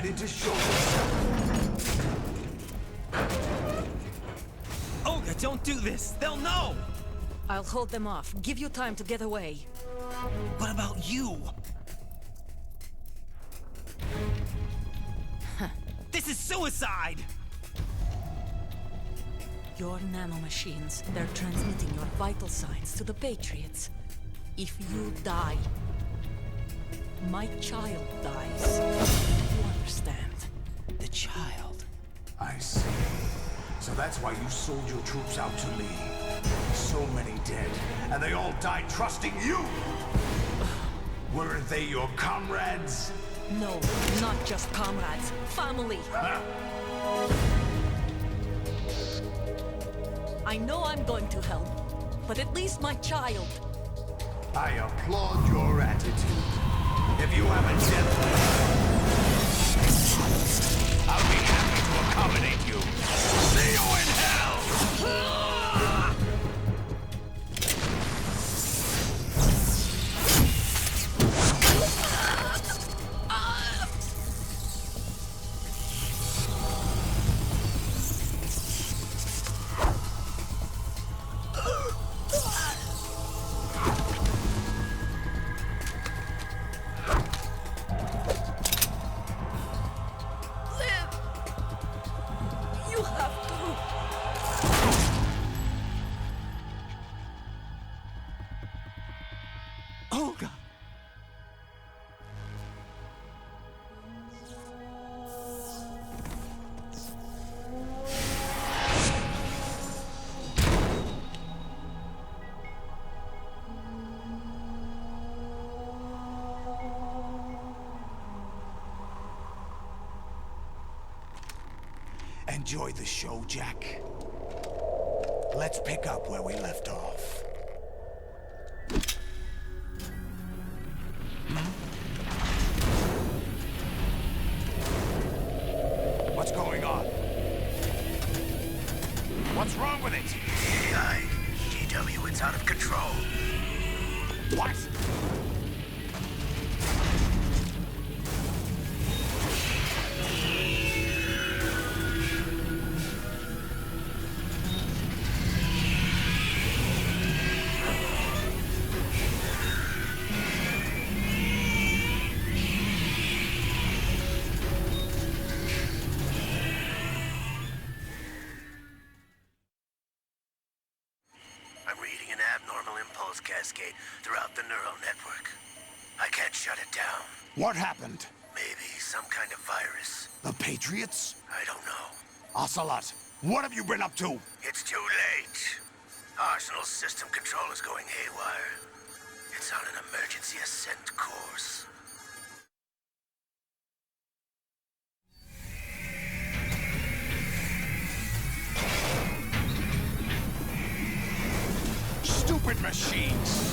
excited to show yourself. Olga, don't do this! They'll know! I'll hold them off. Give you time to get away. What about you? This is suicide! Your nanomachines, they're transmitting your vital signs to the Patriots. If you die, my child dies. You understand? The child. I see. So that's why you sold your troops out to me. So many dead, and they all died trusting you! Weren't they your comrades? No, not just comrades. Family. I know I'm going to hell, but at least my child. I applaud your attitude. If you have a death wish, I'll be happy to accommodate you. See you in hell! You have to. Olga! Enjoy the show, Jack. Let's pick up where we left off. What's going on? What's wrong with it? AI, GW, it's out of control. What? I'm reading an abnormal impulse cascade throughout the neural network. I can't shut it down. What happened? Maybe some kind of virus. The Patriots? I don't know. Ocelot, what have you been up to? It's too late. Arsenal's system control is going haywire. It's on an emergency ascent course. Stupid machines!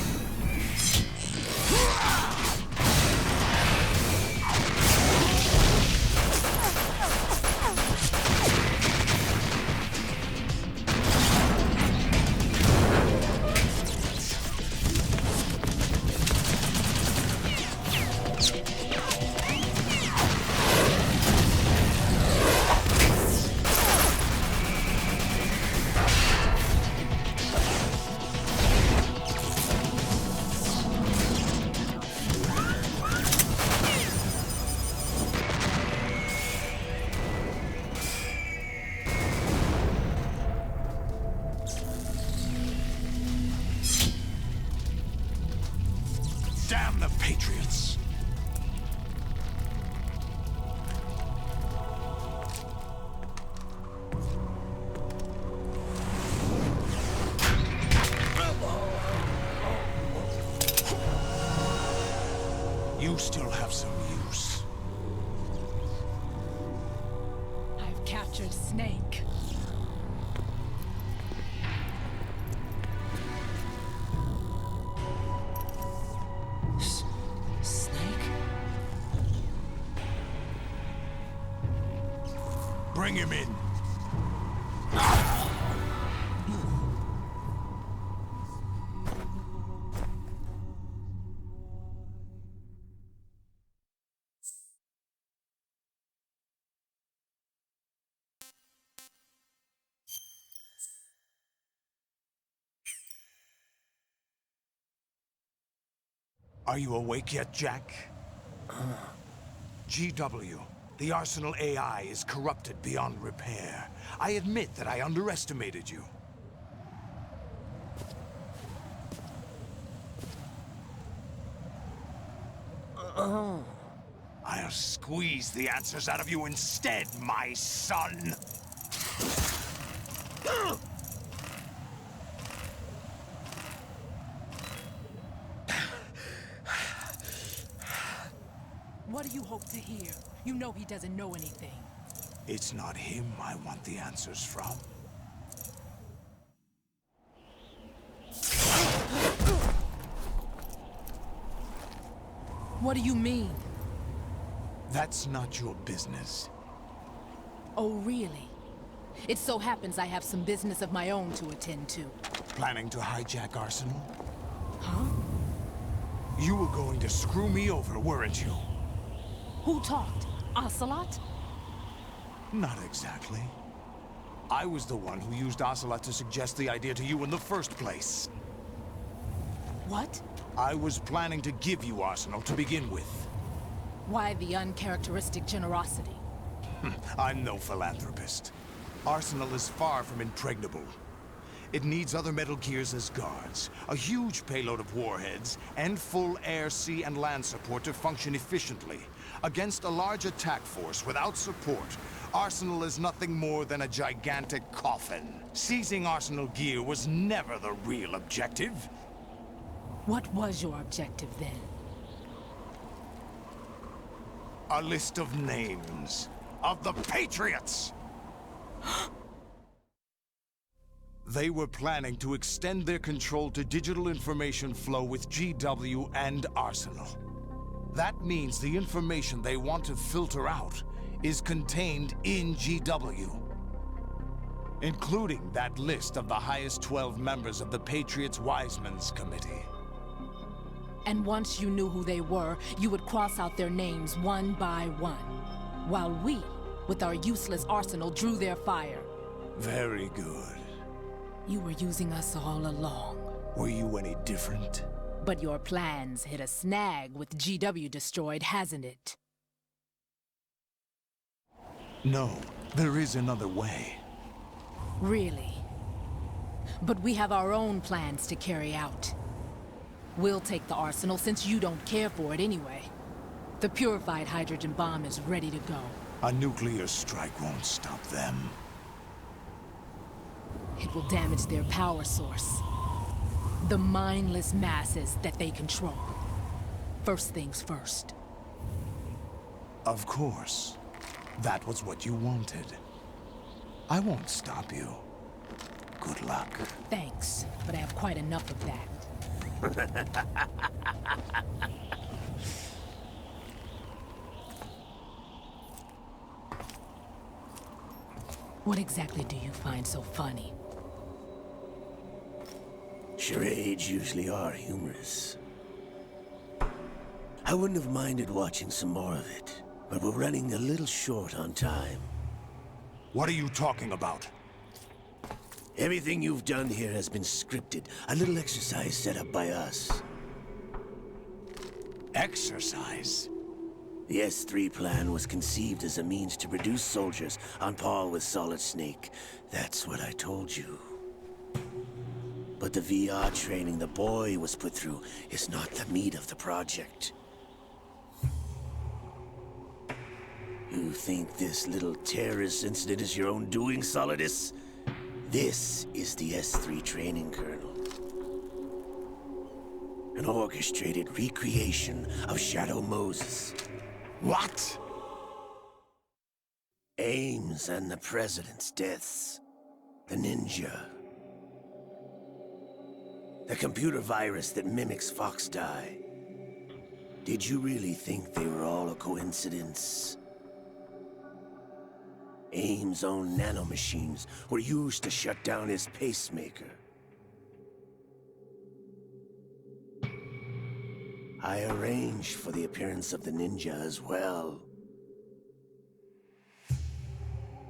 Damn the Patriots! You still have some use. I've captured Snake. Snake? Bring him in. Are you awake yet, Jack? GW, the Arsenal AI is corrupted beyond repair. I admit that I underestimated you. I'll squeeze the answers out of you instead, my son! What do you hope to hear? You know he doesn't know anything. It's not him I want the answers from. What do you mean? That's not your business. Oh, really? It so happens I have some business of my own to attend to. Planning to hijack Arsenal? Huh? You were going to screw me over, weren't you? Who talked? Ocelot? Not exactly. I was the one who used Ocelot to suggest the idea to you in the first place. What? I was planning to give you Arsenal to begin with. Why the uncharacteristic generosity? I'm no philanthropist. Arsenal is far from impregnable. It needs other Metal Gears as guards, a huge payload of warheads, and full air, sea, and land support to function efficiently. Against a large attack force without support, Arsenal is nothing more than a gigantic coffin. Seizing Arsenal gear was never the real objective. What was your objective then? A list of names of the Patriots! They were planning to extend their control to digital information flow with GW and Arsenal. That means the information they want to filter out is contained in GW, including that list of the highest 12 members of the Patriots Wiseman's Committee. And once you knew who they were, you would cross out their names one by one, while we, with our useless arsenal, drew their fire. Very good. You were using us all along. Were you any different? But your plans hit a snag with GW destroyed, hasn't it? No, there is another way. Really? But we have our own plans to carry out. We'll take the arsenal since you don't care for it anyway. The purified hydrogen bomb is ready to go. A nuclear strike won't stop them. It will damage their power source. The mindless masses that they control. First things first. Of course. That was what you wanted. I won't stop you. Good luck. Thanks, but I have quite enough of that. What exactly do you find so funny? Charades usually are humorous. I wouldn't have minded watching some more of it, but we're running a little short on time. What are you talking about? Everything you've done here has been scripted, a little exercise set up by us. Exercise? The S3 plan was conceived as a means to produce soldiers on par with Solid Snake. That's what I told you. But the VR training the boy was put through is not the meat of the project. You think this little terrorist incident is your own doing, Solidus? This is the S3 training kernel. An orchestrated recreation of Shadow Moses. What? Ames and the President's deaths. The ninja. The computer virus that mimics Fox Die. Did you really think they were all a coincidence? Ames' own nanomachines were used to shut down his pacemaker. I arranged for the appearance of the ninja as well.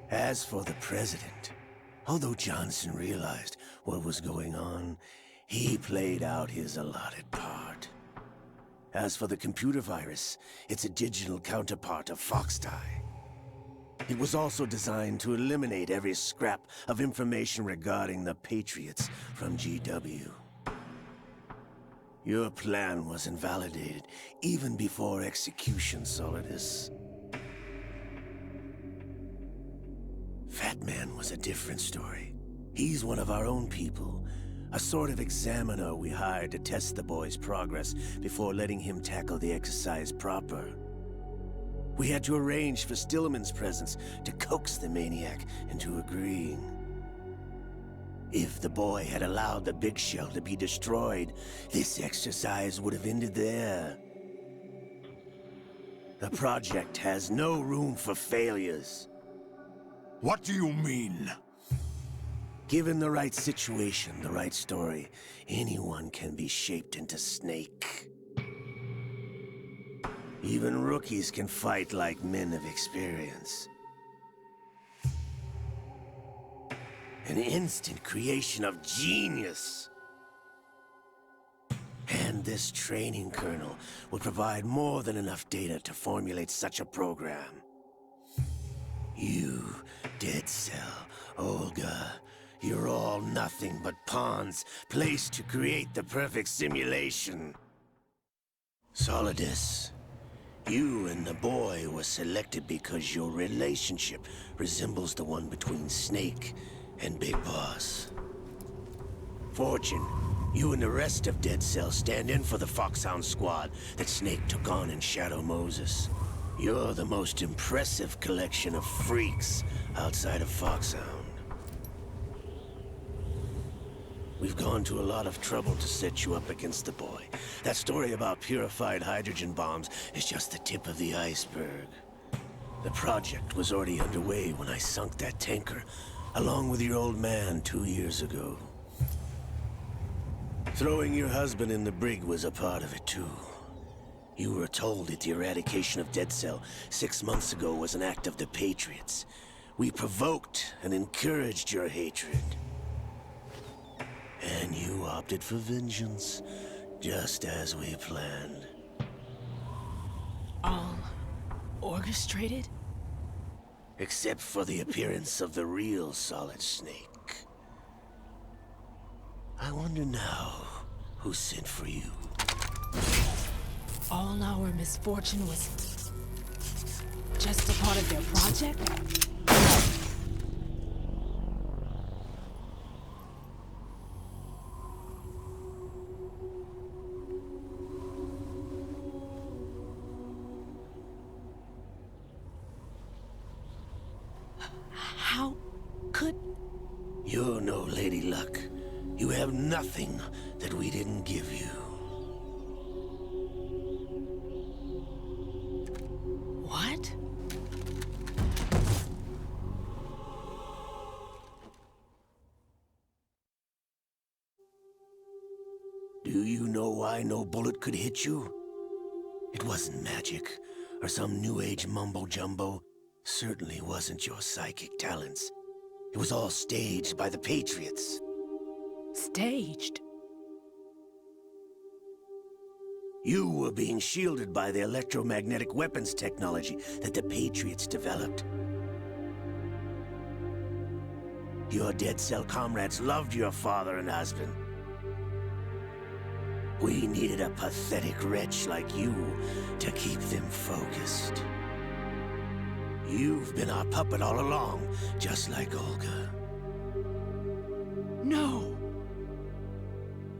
As for the President, although Johnson realized what was going on, he played out his allotted part. As for the computer virus, it's a digital counterpart of Foxdie. It was also designed to eliminate every scrap of information regarding the Patriots from GW. Your plan was invalidated even before execution, Solidus. Fat Man was a different story. He's one of our own people, a sort of examiner we hired to test the boy's progress before letting him tackle the exercise proper. We had to arrange for Stillman's presence to coax the maniac into agreeing. If the boy had allowed the big shell to be destroyed, this exercise would have ended there. The project has no room for failures. What do you mean? Given the right situation, the right story, anyone can be shaped into Snake. Even rookies can fight like men of experience. An instant creation of genius. And this training kernel will provide more than enough data to formulate such a program. You, Dead Cell, Olga, you're all nothing but pawns placed to create the perfect simulation. Solidus, you and the boy were selected because your relationship resembles the one between Snake and Big Boss. Fortune, you and the rest of Dead Cell stand in for the Foxhound squad that Snake took on in Shadow Moses. You're the most impressive collection of freaks outside of Foxhound. We've gone to a lot of trouble to set you up against the boy. That story about purified hydrogen bombs is just the tip of the iceberg. The project was already underway when I sunk that tanker, along with your old man 2 years ago. Throwing your husband in the brig was a part of it too. You were told that the eradication of Dead Cell 6 months ago was an act of the Patriots. We provoked and encouraged your hatred. And you opted for vengeance, just as we planned. All orchestrated? Except for the appearance of the real Solid Snake. I wonder now who sent for you. All our misfortune was just a part of their project? How could... You're no Lady Luck. You have nothing that we didn't give you. What? Do you know why no bullet could hit you? It wasn't magic, or some new age mumbo-jumbo. Certainly wasn't your psychic talents. It was all staged by the Patriots. Staged? You were being shielded by the electromagnetic weapons technology that the Patriots developed. Your Dead Cell comrades loved your father and husband. We needed a pathetic wretch like you to keep them focused. You've been our puppet all along, just like Olga. No!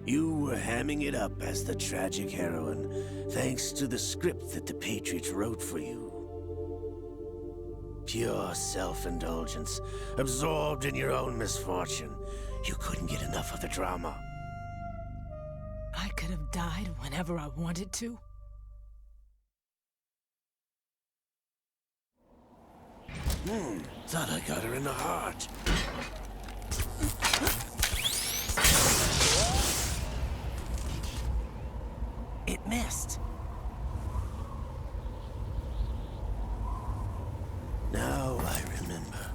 You were hamming it up as the tragic heroine, thanks to the script that the Patriots wrote for you. Pure self-indulgence, absorbed in your own misfortune. You couldn't get enough of the drama. I could have died whenever I wanted to. Thought I got her in the heart. It missed. Now I remember.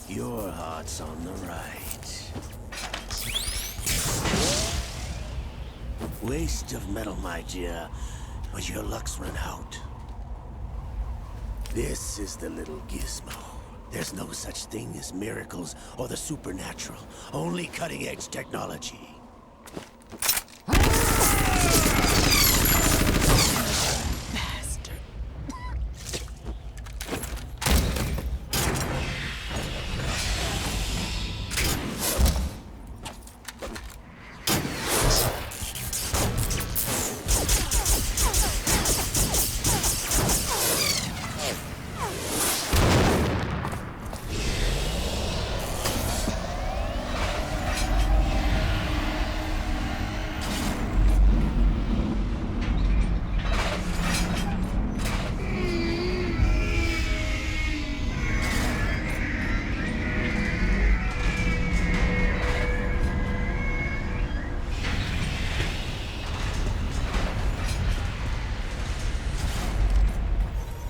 Your heart's on the right. Waste of metal, my dear, but your luck's run out. This is the little gizmo. There's no such thing as miracles or the supernatural, only cutting-edge technology.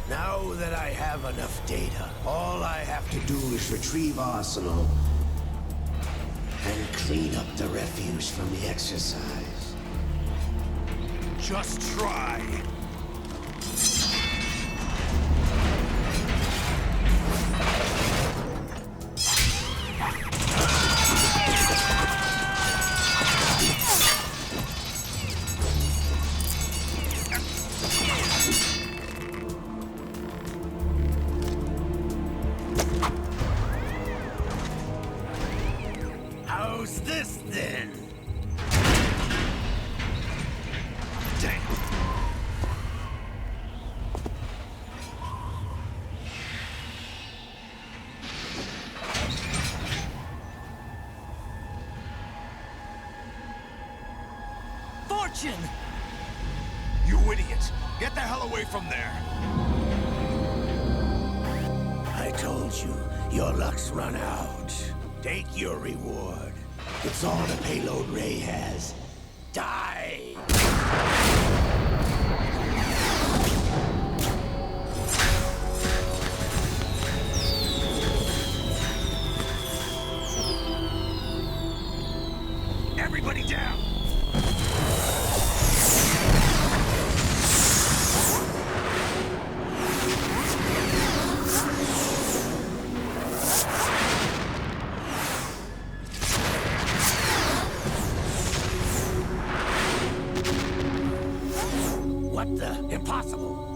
Now that I have enough data, all I have to do is retrieve Arsenal and clean up the refuse from the exercise. Just try. How's this then? Damn. Fortune! You idiot! Get the hell away from there! I told you, your luck's run out. Take your reward. It's all the payload Ray has. Die! Everybody down! What the? Impossible!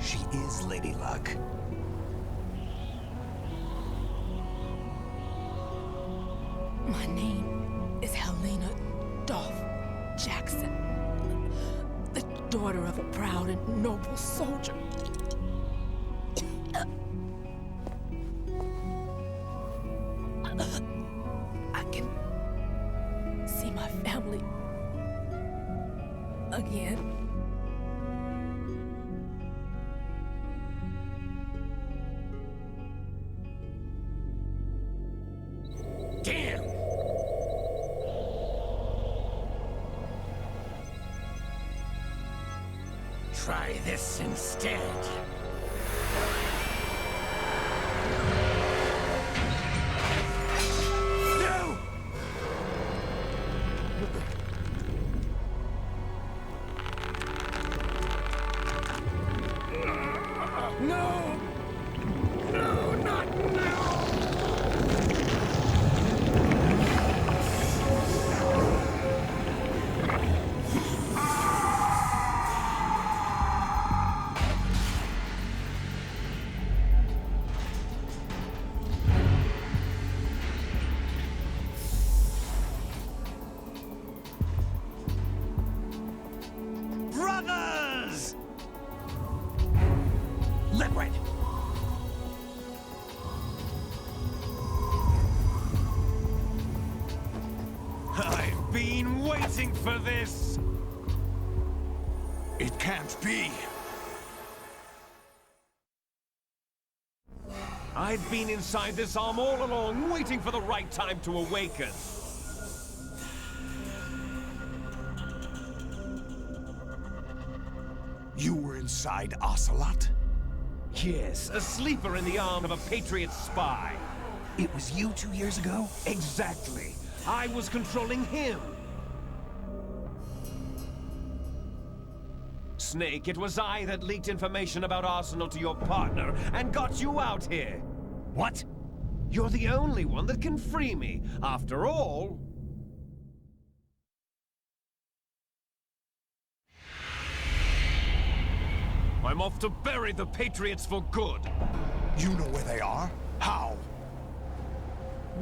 She is Lady Luck. My name is Helena Dolph Jackson, the daughter of a proud and noble soldier. I can see my family again. Damn! Try this instead. No! No! No, not now! Brothers! Liquid! I've been waiting for this! It can't be! I've been inside this arm all along, waiting for the right time to awaken. inside Ocelot? Yes, a sleeper in the arm of a Patriot spy. It was you 2 years ago? Exactly. I was controlling him. Snake, it was I that leaked information about Arsenal to your partner and got you out here. What? You're the only one that can free me. After all... I'm off to bury the Patriots for good. You know where they are? How?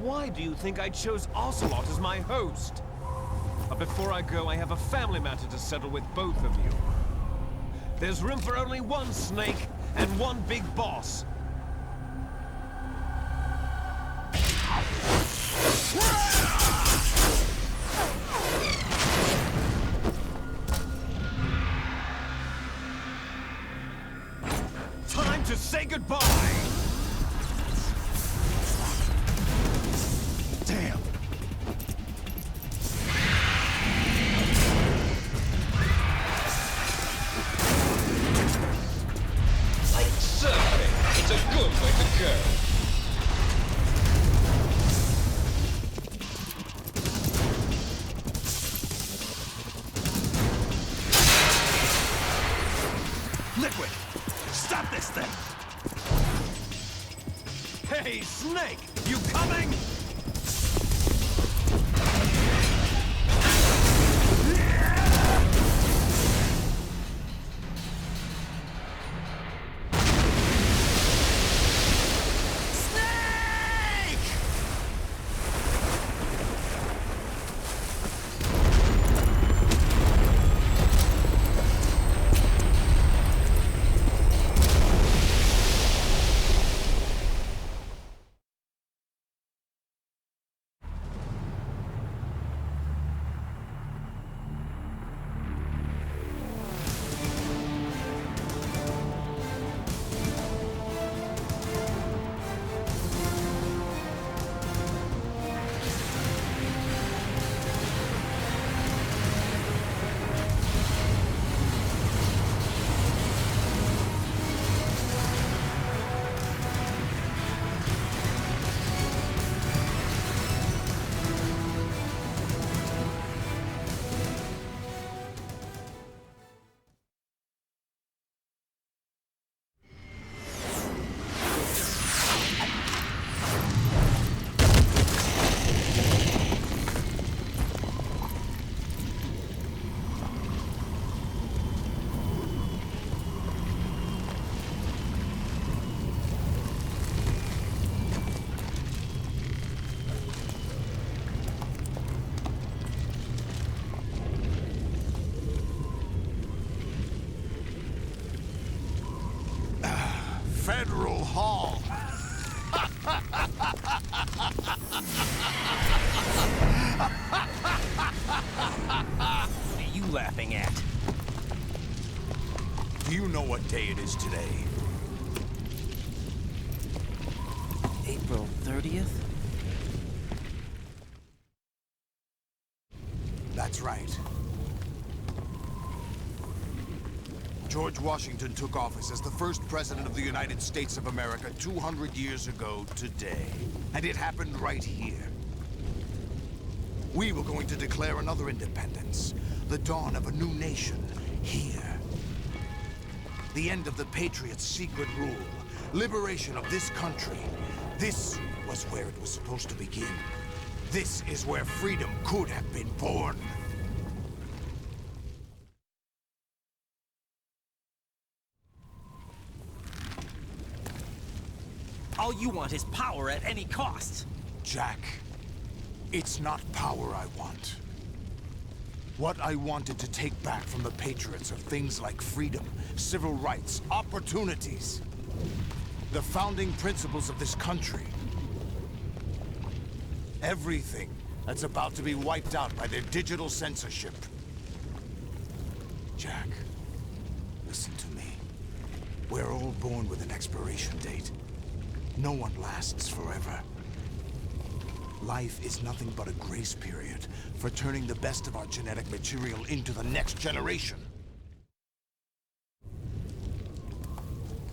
Why do you think I chose Ocelot as my host? But before I go, I have a family matter to settle with both of you. There's room for only one Snake and one big boss. Time to say goodbye! Damn. Like surfing, it's a good way to go. Liquid! Stop this thing! Hey, Snake! You coming? Federal Hall. What are you laughing at? Do you know what day it is today? April 30th? That's right. George Washington took office as the first president of the United States of America 200 years ago today. And it happened right here. We were going to declare another independence. The dawn of a new nation. Here. The end of the Patriots' secret rule. Liberation of this country. This was where it was supposed to begin. This is where freedom could have been born. All you want is power at any cost. Jack, it's not power I want. What I wanted to take back from the Patriots are things like freedom, civil rights, opportunities. The founding principles of this country. Everything that's about to be wiped out by their digital censorship. Jack, listen to me. We're all born with an expiration date. No one lasts forever. Life is nothing but a grace period for turning the best of our genetic material into the next generation.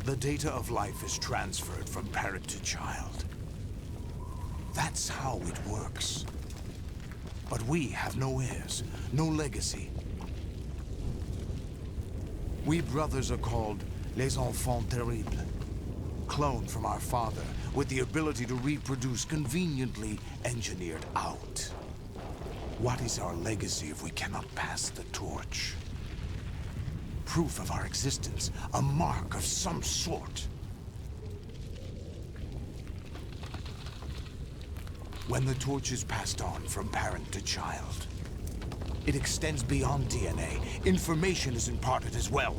The data of life is transferred from parent to child. That's how it works. But we have no heirs, no legacy. We brothers are called les enfants terribles. Cloned from our father, with the ability to reproduce conveniently engineered out. What is our legacy if we cannot pass the torch? Proof of our existence, a mark of some sort. When the torch is passed on from parent to child, it extends beyond DNA. Information is imparted as well.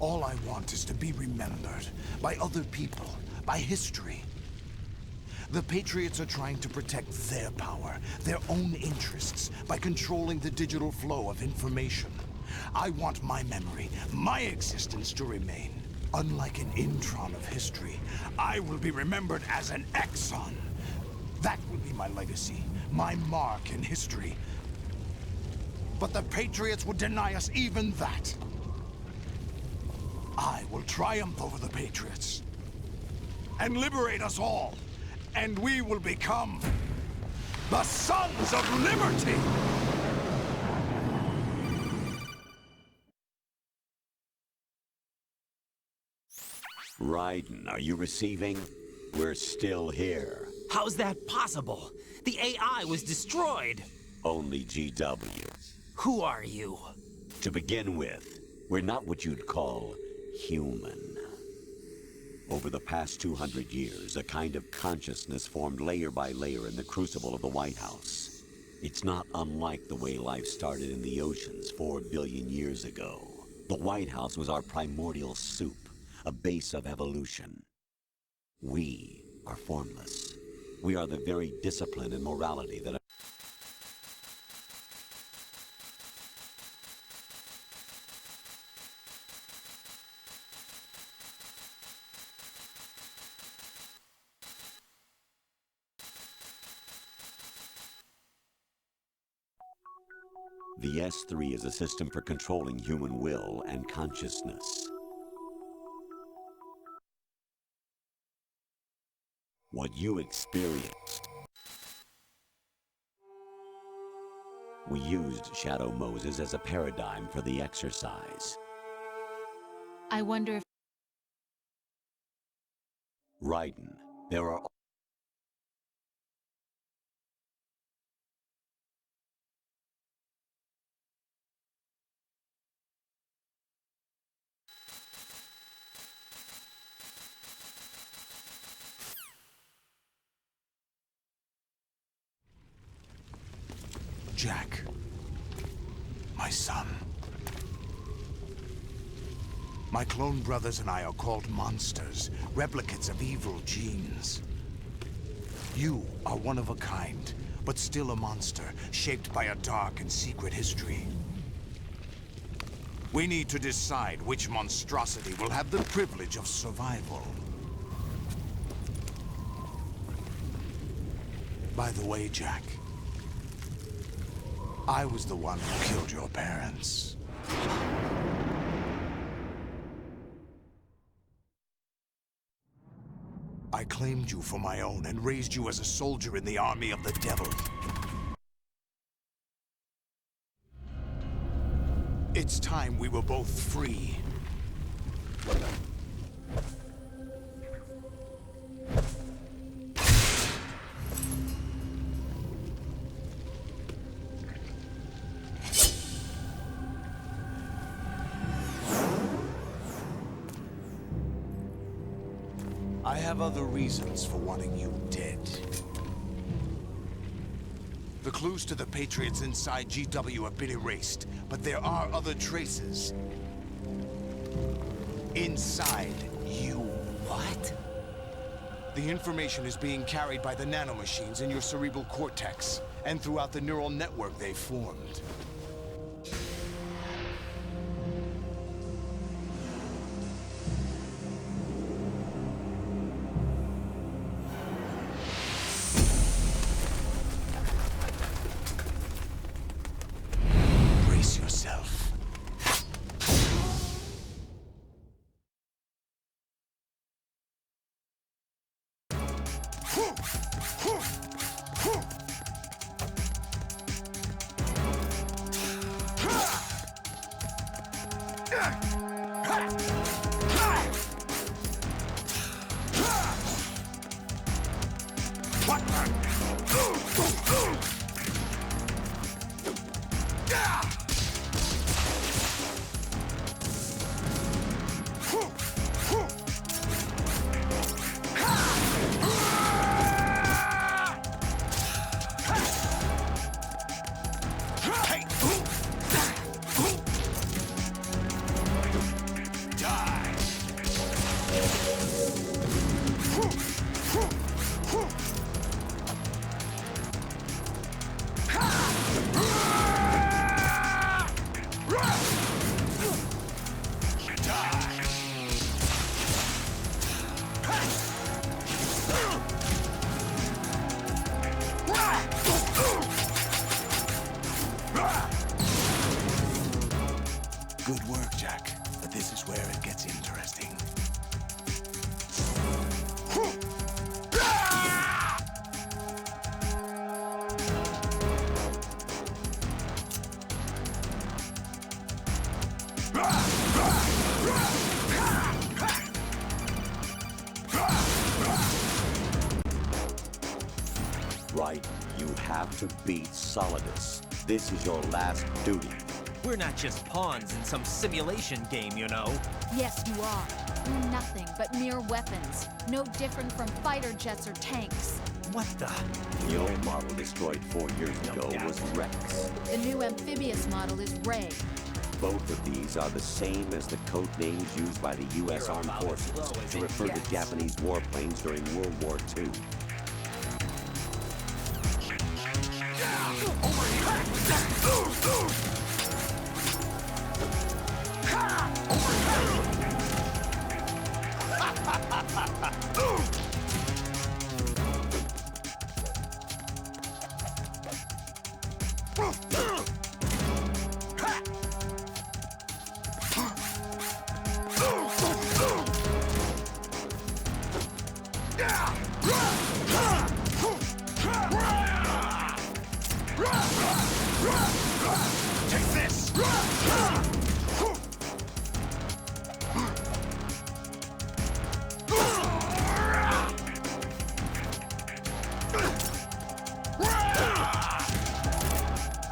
All I want is to be remembered by other people, by history. The Patriots are trying to protect their power, their own interests, by controlling the digital flow of information. I want my memory, my existence to remain. Unlike an intron of history, I will be remembered as an exon. That will be my legacy, my mark in history. But the Patriots would deny us even that. I will triumph over the Patriots and liberate us all, and we will become the Sons of Liberty! Raiden, are you receiving? We're still here. How's that possible? The AI was destroyed. Only GW. Who are you? To begin with, we're not what you'd call human. Over the past 200 years, a kind of consciousness formed layer by layer in the crucible of the White House. It's not unlike the way life started in the oceans 4 billion years ago. The White House was our primordial soup, a base of evolution. We are formless. We are the very discipline and morality that The S3 is a system for controlling human will and consciousness. What you experienced. We used Shadow Moses as a paradigm for the exercise. I wonder if... Raiden, there are... Jack, my son. My clone brothers and I are called monsters, replicates of evil genes. You are one of a kind, but still a monster, shaped by a dark and secret history. We need to decide which monstrosity will have the privilege of survival. By the way, Jack, I was the one who killed your parents. I claimed you for my own and raised you as a soldier in the army of the devil. It's time we were both free. I have other reasons for wanting you dead. The clues to the Patriots inside GW have been erased, but there are other traces. Inside you. What? The information is being carried by the nanomachines in your cerebral cortex, and throughout the neural network they formed. Brace yourself. Good work, Jack. But this is where it gets interesting. Right, you have to beat Solidus. This is your last duty. We're not just pawns in some simulation game, you know. Yes, you are. We're nothing but mere weapons. No different from fighter jets or tanks. What the? The old model destroyed 4 years ago was Rex. The new amphibious model is Ray. Both of these are the same as the code names used by the U.S. Armed Forces to refer to Japanese warplanes during World War II. Take this!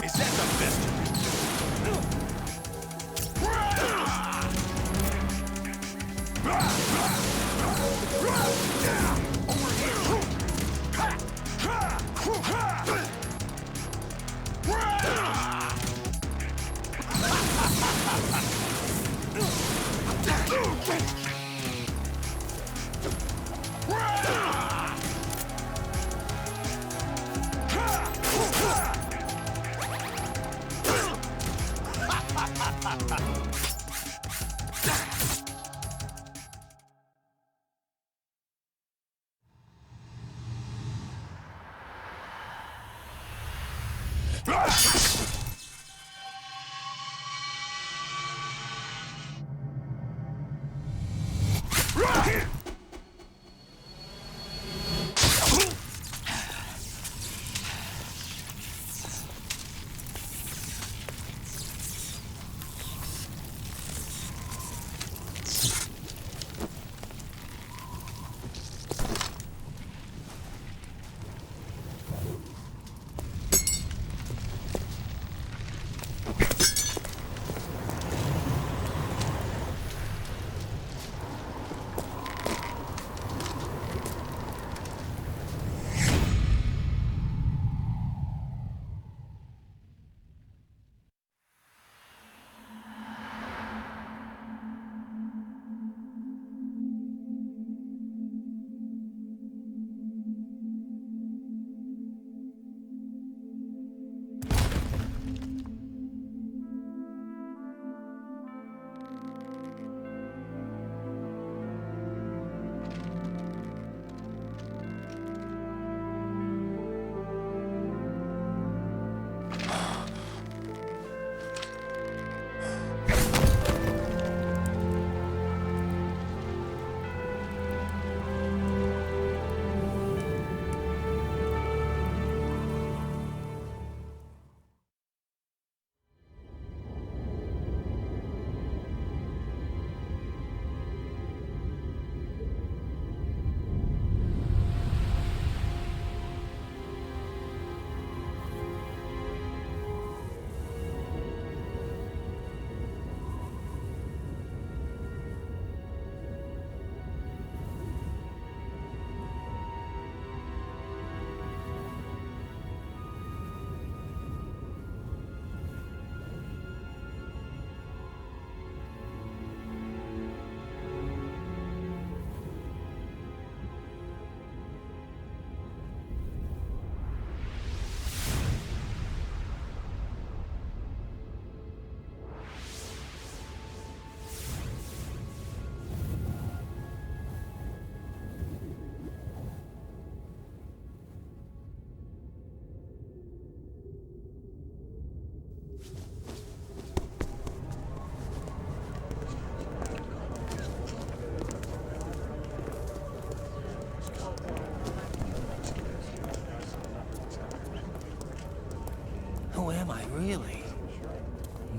Is that the best you can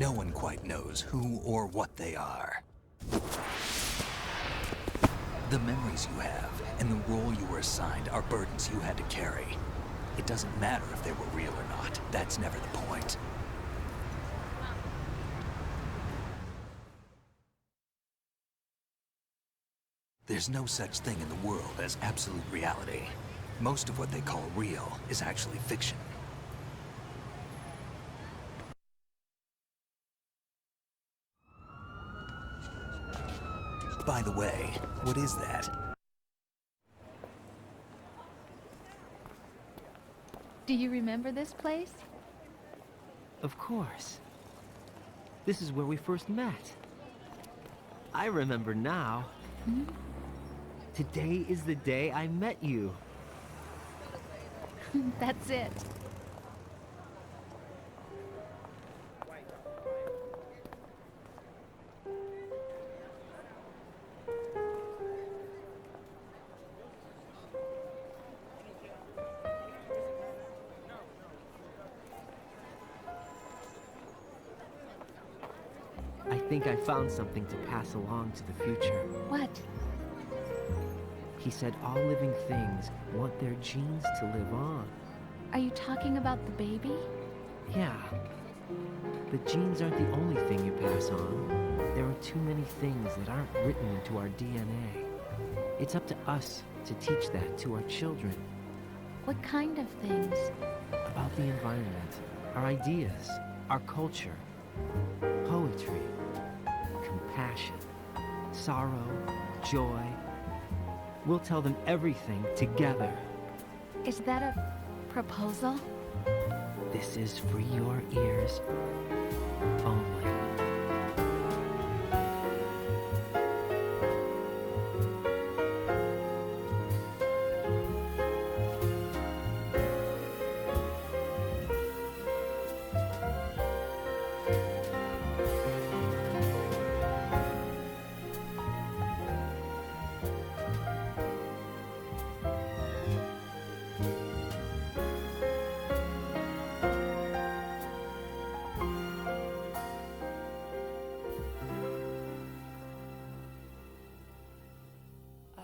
No one quite knows who or what they are. The memories you have and the role you were assigned are burdens you had to carry. It doesn't matter if they were real or not. That's never the point. There's no such thing in the world as absolute reality. Most of what they call real is actually fiction. By the way, what is that? Do you remember this place? Of course. This is where we first met. I remember now. Hmm? Today is the day I met you. That's it. I think I found something to pass along to the future. What? He said all living things want their genes to live on. Are you talking about the baby? Yeah. The genes aren't the only thing you pass on. There are too many things that aren't written into our DNA. It's up to us to teach that to our children. What kind of things? About the environment, our ideas, our culture, poetry, compassion, sorrow, joy. We'll tell them everything together. Is that a proposal? This is for your ears only.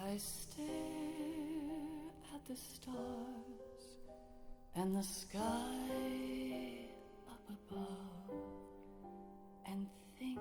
I stare at the stars and the sky up above and think